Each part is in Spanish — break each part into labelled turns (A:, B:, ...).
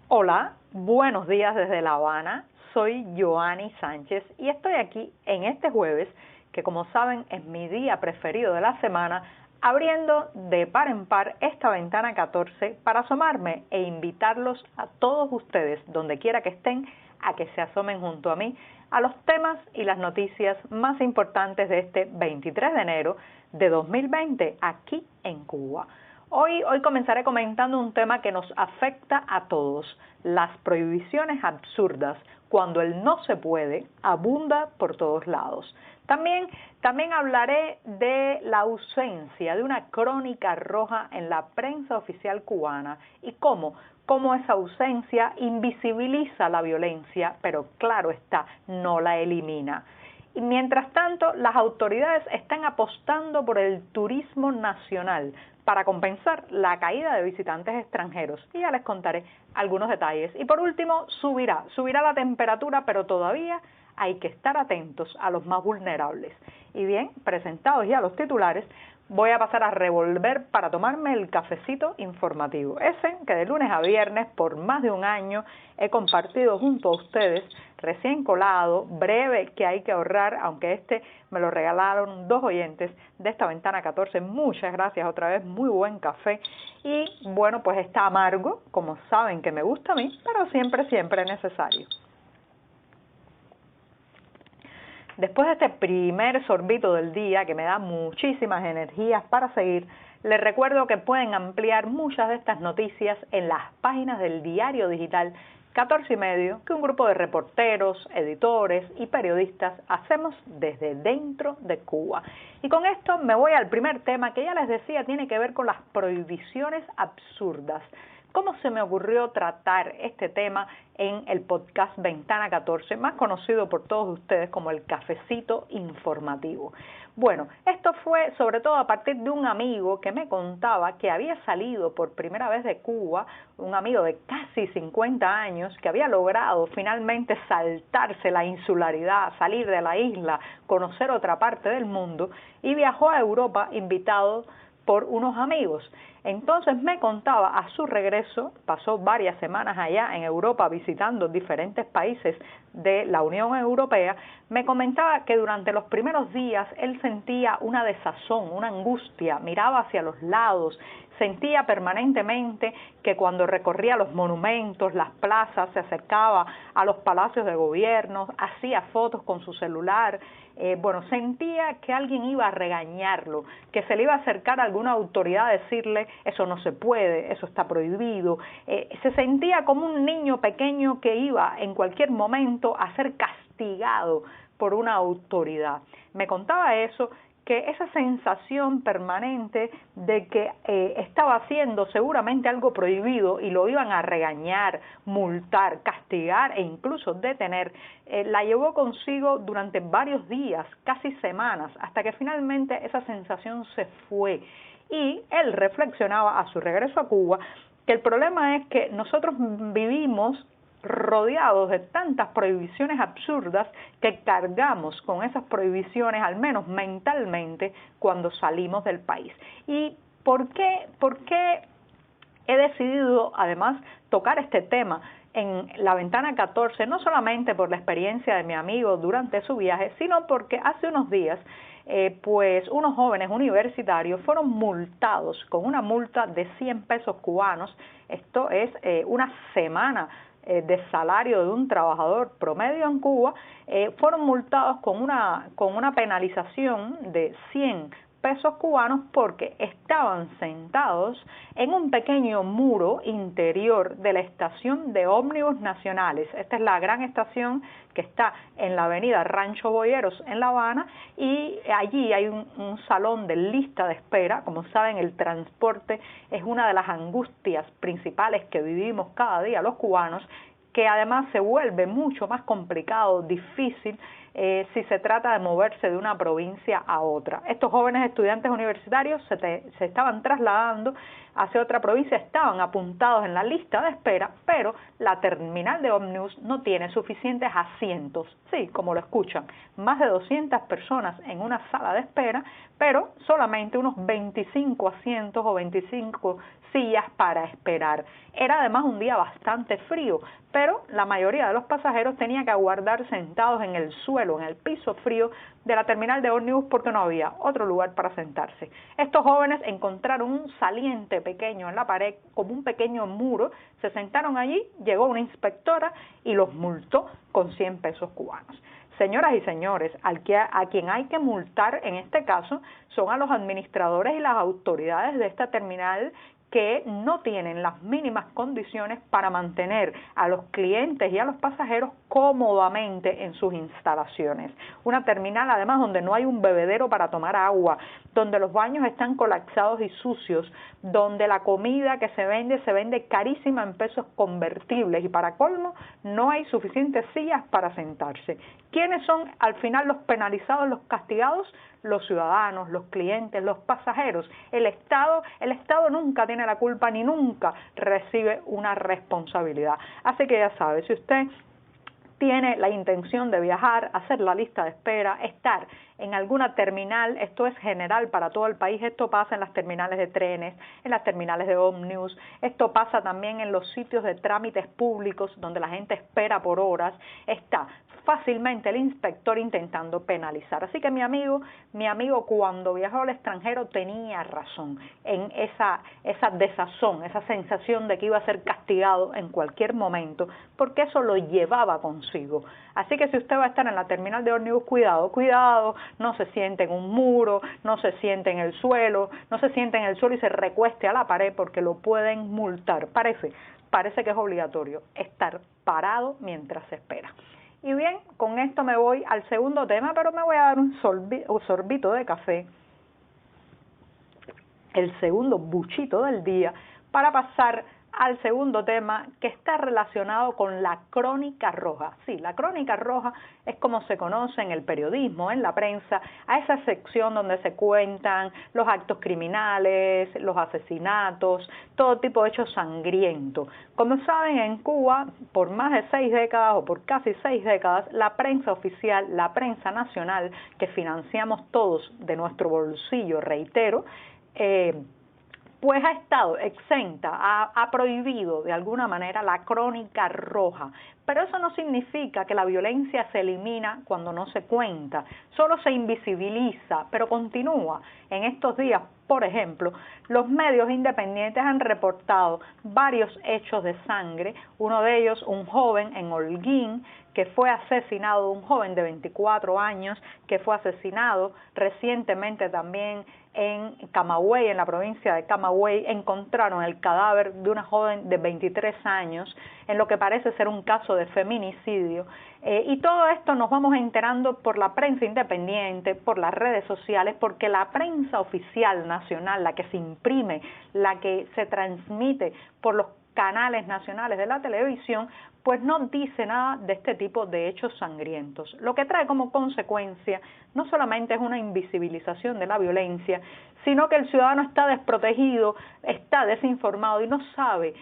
A: Hola, buenos días desde La Habana. Soy Joanny Sánchez y estoy aquí en este jueves, que como saben es mi día preferido de la semana, abriendo de par en par esta ventana 14 para asomarme e invitarlos a todos ustedes, donde quiera que estén, a que se asomen junto a mí a los temas y las noticias más importantes de este 23 de enero de 2020 aquí en Cuba. Hoy comenzaré comentando un tema que nos afecta a todos, las prohibiciones absurdas, cuando el no se puede abunda por todos lados. También hablaré de la ausencia de una crónica roja en la prensa oficial cubana y cómo esa ausencia invisibiliza la violencia, pero claro está, no la elimina. Y mientras tanto, las autoridades están apostando por el turismo nacional para compensar la caída de visitantes extranjeros. Y ya les contaré algunos detalles. Y por último, subirá la temperatura, pero todavía hay que estar atentos a los más vulnerables. Y bien, presentados ya los titulares, voy a pasar a revolver para tomarme el cafecito informativo, ese que de lunes a viernes por más de un año he compartido junto a ustedes, recién colado, breve, que hay que ahorrar, aunque este me lo regalaron dos oyentes de esta ventana 14, muchas gracias otra vez, muy buen café, y bueno, pues está amargo, como saben que me gusta a mí, pero siempre es necesario. Después de este primer sorbito del día que me da muchísimas energías para seguir, les recuerdo que pueden ampliar muchas de estas noticias en las páginas del diario digital 14 y medio que un grupo de reporteros, editores y periodistas hacemos desde dentro de Cuba. Y con esto me voy al primer tema que ya les decía tiene que ver con las prohibiciones absurdas. ¿Cómo se me ocurrió tratar este tema en el podcast Ventana 14, más conocido por todos ustedes como el cafecito informativo? Bueno, esto fue sobre todo a partir de un amigo que me contaba que había salido por primera vez de Cuba, un amigo de casi 50 años que había logrado finalmente saltarse la insularidad, salir de la isla, conocer otra parte del mundo y viajó a Europa invitado por unos amigos. Entonces me contaba a su regreso, pasó varias semanas allá en Europa visitando diferentes países de la Unión Europea, me comentaba que durante los primeros días él sentía una desazón, una angustia, miraba hacia los lados, sentía permanentemente que cuando recorría los monumentos, las plazas, se acercaba a los palacios de gobierno, hacía fotos con su celular, sentía que alguien iba a regañarlo, que se le iba a acercar a alguna autoridad a decirle eso no se puede, eso está prohibido. Se sentía como un niño pequeño que iba en cualquier momento a ser castigado por una autoridad. Me contaba eso, que esa sensación permanente de que estaba haciendo seguramente algo prohibido y lo iban a regañar, multar, castigar e incluso detener, la llevó consigo durante varios días, casi semanas, hasta que finalmente esa sensación se fue. Y él reflexionaba a su regreso a Cuba que el problema es que nosotros vivimos rodeados de tantas prohibiciones absurdas que cargamos con esas prohibiciones, al menos mentalmente, cuando salimos del país. ¿Y por qué he decidido, además, tocar este tema en la ventana 14, no solamente por la experiencia de mi amigo durante su viaje, sino porque hace unos días unos jóvenes universitarios fueron multados con una multa de 100 pesos cubanos, esto es una semana de salario de un trabajador promedio en Cuba, fueron multados con una penalización de 100 pesos cubanos porque estaban sentados en un pequeño muro interior de la estación de ómnibus nacionales. Esta es la gran estación que está en la avenida Rancho Boyeros en La Habana y allí hay un salón de lista de espera. Como saben, el transporte es una de las angustias principales que vivimos cada día los cubanos, que además se vuelve mucho más complicado, difícil, si se trata de moverse de una provincia a otra. Estos jóvenes estudiantes universitarios se estaban trasladando hacia otra provincia, estaban apuntados en la lista de espera, pero la terminal de ómnibus no tiene suficientes asientos. Sí, como lo escuchan, más de 200 personas en una sala de espera, pero solamente unos 25 asientos o 25 sillas para esperar. Era además un día bastante frío, pero la mayoría de los pasajeros tenía que aguardar sentados en el suelo, en el piso frío de la terminal de ómnibus porque no había otro lugar para sentarse. Estos jóvenes encontraron un saliente pequeño en la pared, como un pequeño muro, se sentaron allí, llegó una inspectora y los multó con 100 pesos cubanos. Señoras y señores, a quien hay que multar en este caso son a los administradores y las autoridades de esta terminal que no tienen las mínimas condiciones para mantener a los clientes y a los pasajeros cómodamente en sus instalaciones. Una terminal además donde no hay un bebedero para tomar agua, donde los baños están colapsados y sucios, donde la comida que se vende carísima en pesos convertibles y para colmo no hay suficientes sillas para sentarse. ¿Quiénes son al final los penalizados, los castigados? Los ciudadanos, los clientes, los pasajeros. El Estado nunca tiene la culpa ni nunca recibe una responsabilidad. Así que ya sabe, si usted tiene la intención de viajar, hacer la lista de espera, estar en alguna terminal, esto es general para todo el país, esto pasa en las terminales de trenes, en las terminales de ómnibus, esto pasa también en los sitios de trámites públicos donde la gente espera por horas, está fácilmente el inspector intentando penalizar. Así que mi amigo cuando viajó al extranjero tenía razón en esa desazón, esa sensación de que iba a ser castigado en cualquier momento, porque eso lo llevaba consigo. Así que si usted va a estar en la terminal de ómnibus, cuidado, no se siente en un muro, no se siente en el suelo, y se recueste a la pared porque lo pueden multar. Parece que es obligatorio estar parado mientras se espera. Y bien, con esto me voy al segundo tema, pero me voy a dar un sorbito de café, el segundo buchito del día, para pasar al segundo tema que está relacionado con la crónica roja. Sí, la crónica roja es como se conoce en el periodismo, en la prensa, a esa sección donde se cuentan los actos criminales, los asesinatos, todo tipo de hechos sangrientos. Como saben, en Cuba, por más de 6 décadas o por casi 6 décadas, la prensa oficial, la prensa nacional, que financiamos todos de nuestro bolsillo, reitero, pues ha estado exenta, ha prohibido de alguna manera la crónica roja. Pero eso no significa que la violencia se elimina cuando no se cuenta, solo se invisibiliza, pero continúa. En estos días, por ejemplo, los medios independientes han reportado varios hechos de sangre, uno de ellos un joven en Holguín que fue asesinado, un joven de 24 años que fue asesinado recientemente también en Camagüey, en la provincia de Camagüey, encontraron el cadáver de una joven de 23 años en lo que parece ser un caso de feminicidio. Y todo esto nos vamos enterando por la prensa independiente, por las redes sociales, porque la prensa oficial nacional, la que se imprime, la que se transmite por los canales nacionales de la televisión, pues no dice nada de este tipo de hechos sangrientos. Lo que trae como consecuencia no solamente es una invisibilización de la violencia, sino que el ciudadano está desprotegido, está desinformado y no sabe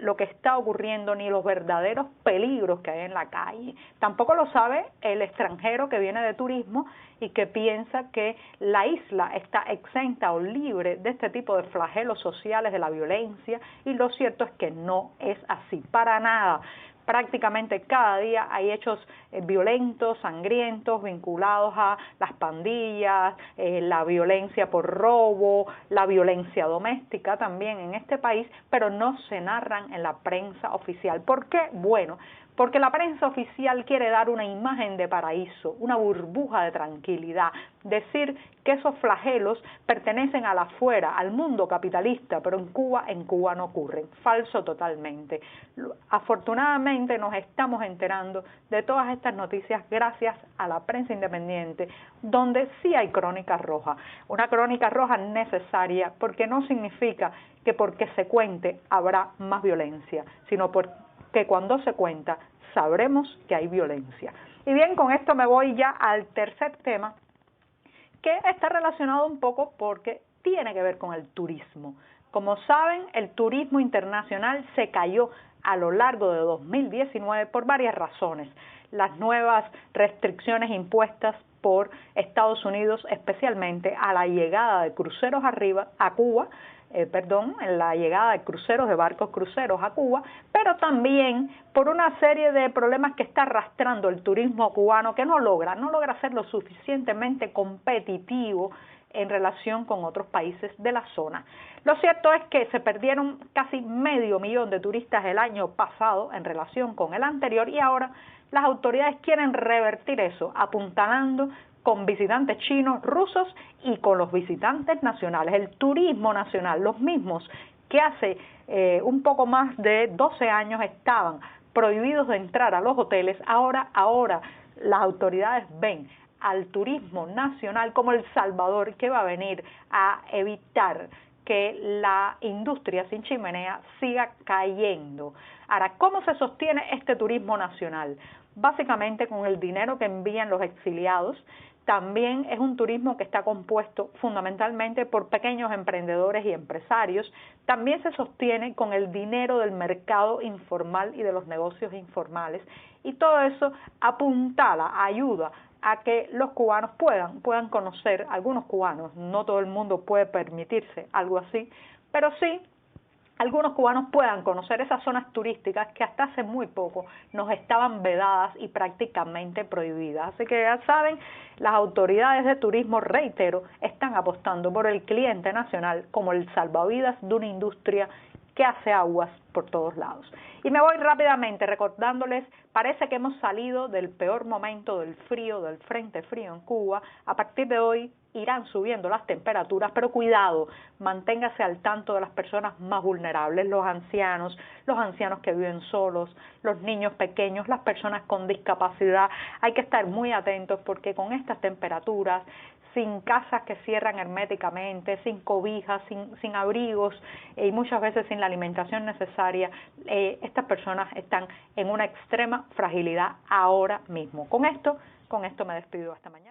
A: lo que está ocurriendo ni los verdaderos peligros que hay en la calle. Tampoco lo sabe el extranjero que viene de turismo y que piensa que la isla está exenta o libre de este tipo de flagelos sociales de la violencia, y lo cierto es que no es así, para nada. Prácticamente cada día hay hechos violentos, sangrientos, vinculados a las pandillas, la violencia por robo, la violencia doméstica también en este país, pero no se narran en la prensa oficial. ¿Por qué? Bueno, porque la prensa oficial quiere dar una imagen de paraíso, una burbuja de tranquilidad, decir que esos flagelos pertenecen al afuera, al mundo capitalista, pero en Cuba no ocurren. Falso totalmente. Afortunadamente nos estamos enterando de todas estas noticias gracias a la prensa independiente, donde sí hay crónica roja. Una crónica roja necesaria, porque no significa que porque se cuente habrá más violencia, sino porque cuando se cuenta sabremos que hay violencia. Y bien, con esto me voy ya al tercer tema, que está relacionado un poco porque tiene que ver con el turismo. Como saben, el turismo internacional se cayó a lo largo de 2019 por varias razones. Las nuevas restricciones impuestas por Estados Unidos, especialmente a la llegada de cruceros a Cuba, en la llegada de cruceros, de barcos cruceros a Cuba, pero también por una serie de problemas que está arrastrando el turismo cubano, que no logra ser lo suficientemente competitivo en relación con otros países de la zona. Lo cierto es que se perdieron casi 500.000 de turistas el año pasado en relación con el anterior, y ahora las autoridades quieren revertir eso, apuntalando con visitantes chinos, rusos y con los visitantes nacionales. El turismo nacional, los mismos que hace un poco más de 12 años estaban prohibidos de entrar a los hoteles, ahora las autoridades ven al turismo nacional como el salvador que va a venir a evitar que la industria sin chimenea siga cayendo. Ahora, ¿cómo se sostiene este turismo nacional? Básicamente con el dinero que envían los exiliados. También es un turismo que está compuesto fundamentalmente por pequeños emprendedores y empresarios. También se sostiene con el dinero del mercado informal y de los negocios informales. Y todo eso apuntala, ayuda a que los cubanos puedan conocer, algunos cubanos, no todo el mundo puede permitirse algo así, pero sí algunos cubanos puedan conocer esas zonas turísticas que hasta hace muy poco nos estaban vedadas y prácticamente prohibidas. Así que ya saben, las autoridades de turismo, reitero, están apostando por el cliente nacional como el salvavidas de una industria que hace aguas por todos lados. Y me voy rápidamente recordándoles, parece que hemos salido del peor momento del frío, del frente frío en Cuba. A partir de hoy irán subiendo las temperaturas, pero cuidado, manténgase al tanto de las personas más vulnerables, los ancianos que viven solos, los niños pequeños, las personas con discapacidad. Hay que estar muy atentos porque con estas temperaturas, sin casas que cierran herméticamente, sin cobijas, sin abrigos y muchas veces sin la alimentación necesaria, estas personas están en una extrema fragilidad ahora mismo. Con esto me despido hasta mañana.